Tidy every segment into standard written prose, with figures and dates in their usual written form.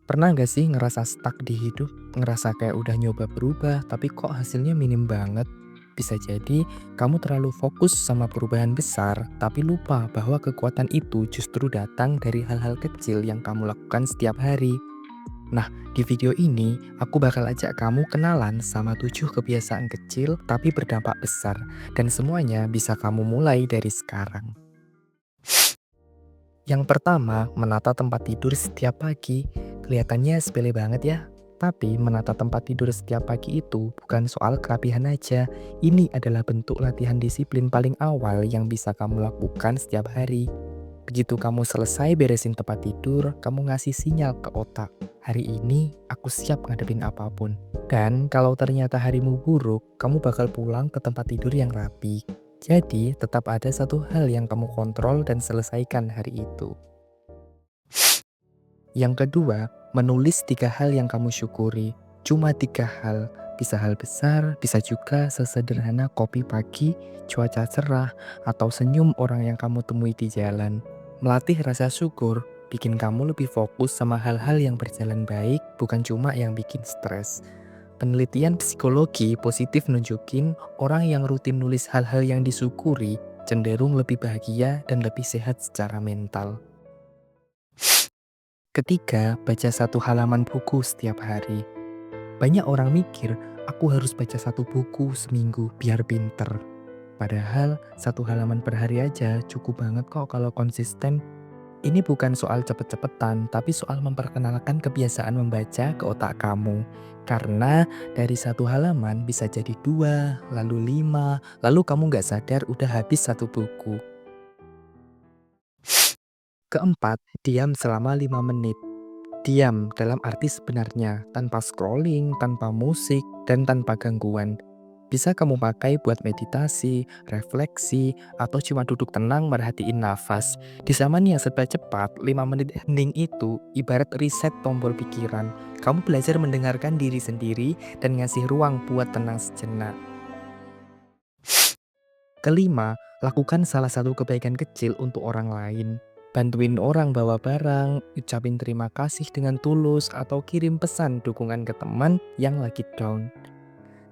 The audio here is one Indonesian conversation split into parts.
Pernah gak sih ngerasa stuck di hidup? Ngerasa kayak udah nyoba berubah, tapi kok hasilnya minim banget? Bisa jadi kamu terlalu fokus sama perubahan besar, tapi lupa bahwa kekuatan itu justru datang dari hal-hal kecil yang kamu lakukan setiap hari. Nah, di video ini aku bakal ajak kamu kenalan sama 7 kebiasaan kecil tapi berdampak besar, dan semuanya bisa kamu mulai dari sekarang. Yang pertama, menata tempat tidur setiap pagi. Kelihatannya sepele banget ya. Tapi menata tempat tidur setiap pagi itu bukan soal kerapihan aja. Ini adalah bentuk latihan disiplin paling awal yang bisa kamu lakukan setiap hari. Begitu kamu selesai beresin tempat tidur, kamu ngasih sinyal ke otak. Hari ini aku siap ngadepin apapun. Dan kalau ternyata harimu buruk, kamu bakal pulang ke tempat tidur yang rapi. Jadi, tetap ada satu hal yang kamu kontrol dan selesaikan hari itu. Yang kedua, menulis 3 hal yang kamu syukuri. Cuma 3 hal. Bisa hal besar, bisa juga sesederhana kopi pagi, cuaca cerah, atau senyum orang yang kamu temui di jalan. Melatih rasa syukur, bikin kamu lebih fokus sama hal-hal yang berjalan baik, bukan cuma yang bikin stres. Penelitian psikologi positif nunjukin orang yang rutin nulis hal-hal yang disyukuri cenderung lebih bahagia dan lebih sehat secara mental. Ketiga, baca 1 halaman buku setiap hari. Banyak orang mikir, aku harus baca 1 buku seminggu biar pinter. Padahal 1 halaman per hari aja cukup banget kok kalau konsisten. Ini bukan soal cepet-cepetan, tapi soal memperkenalkan kebiasaan membaca ke otak kamu. Karena dari 1 halaman bisa jadi 2, lalu 5, lalu kamu nggak sadar udah habis 1 buku. Keempat, diam selama 5 menit. Diam dalam arti sebenarnya, tanpa scrolling, tanpa musik, dan tanpa gangguan. Bisa kamu pakai buat meditasi, refleksi, atau cuma duduk tenang merhatiin nafas. Di zaman yang serba cepat, 5 menit hening itu ibarat reset tombol pikiran. Kamu belajar mendengarkan diri sendiri dan ngasih ruang buat tenang sejenak. Kelima, lakukan salah satu kebaikan kecil untuk orang lain. Bantuin orang bawa barang, ucapin terima kasih dengan tulus, atau kirim pesan dukungan ke teman yang lagi down.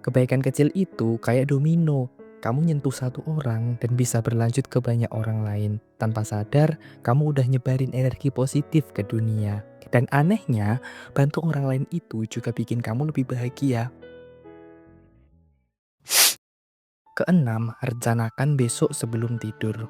Kebaikan kecil itu kayak domino. Kamu nyentuh 1 orang dan bisa berlanjut ke banyak orang lain. Tanpa sadar, kamu udah nyebarin energi positif ke dunia. Dan anehnya, bantu orang lain itu juga bikin kamu lebih bahagia. Keenam, rencanakan besok sebelum tidur.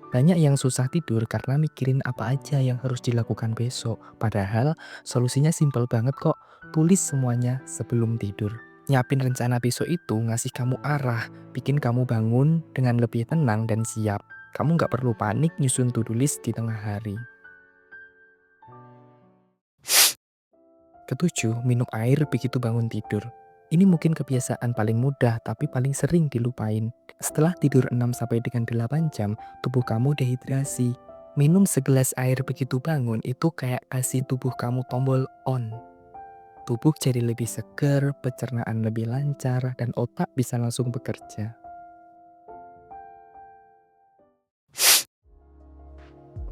Banyak yang susah tidur karena mikirin apa aja yang harus dilakukan besok. Padahal solusinya simpel banget kok. Tulis semuanya sebelum tidur. Nyiapin rencana besok itu ngasih kamu arah, bikin kamu bangun dengan lebih tenang dan siap. Kamu nggak perlu panik nyusun to-do list di tengah hari. Ketujuh, minum air begitu bangun tidur. Ini mungkin kebiasaan paling mudah tapi paling sering dilupain. Setelah tidur 6 sampai dengan 8 jam, tubuh kamu dehidrasi. Minum segelas air begitu bangun itu kayak kasih tubuh kamu tombol on. Tubuh jadi lebih segar, pencernaan lebih lancar, dan otak bisa langsung bekerja.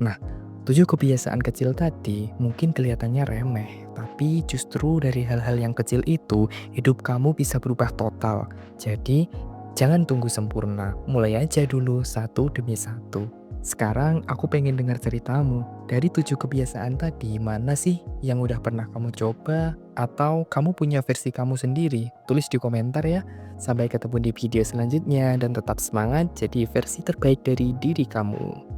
Nah, 7 kebiasaan kecil tadi mungkin kelihatannya remeh, tapi justru dari hal-hal yang kecil itu, hidup kamu bisa berubah total. Jadi, jangan tunggu sempurna, mulai aja dulu satu demi satu. Sekarang aku pengen dengar ceritamu. Dari 7 kebiasaan tadi, mana sih yang udah pernah kamu coba? Atau kamu punya versi kamu sendiri? Tulis di komentar ya. Sampai ketemu di video selanjutnya dan tetap semangat jadi versi terbaik dari diri kamu.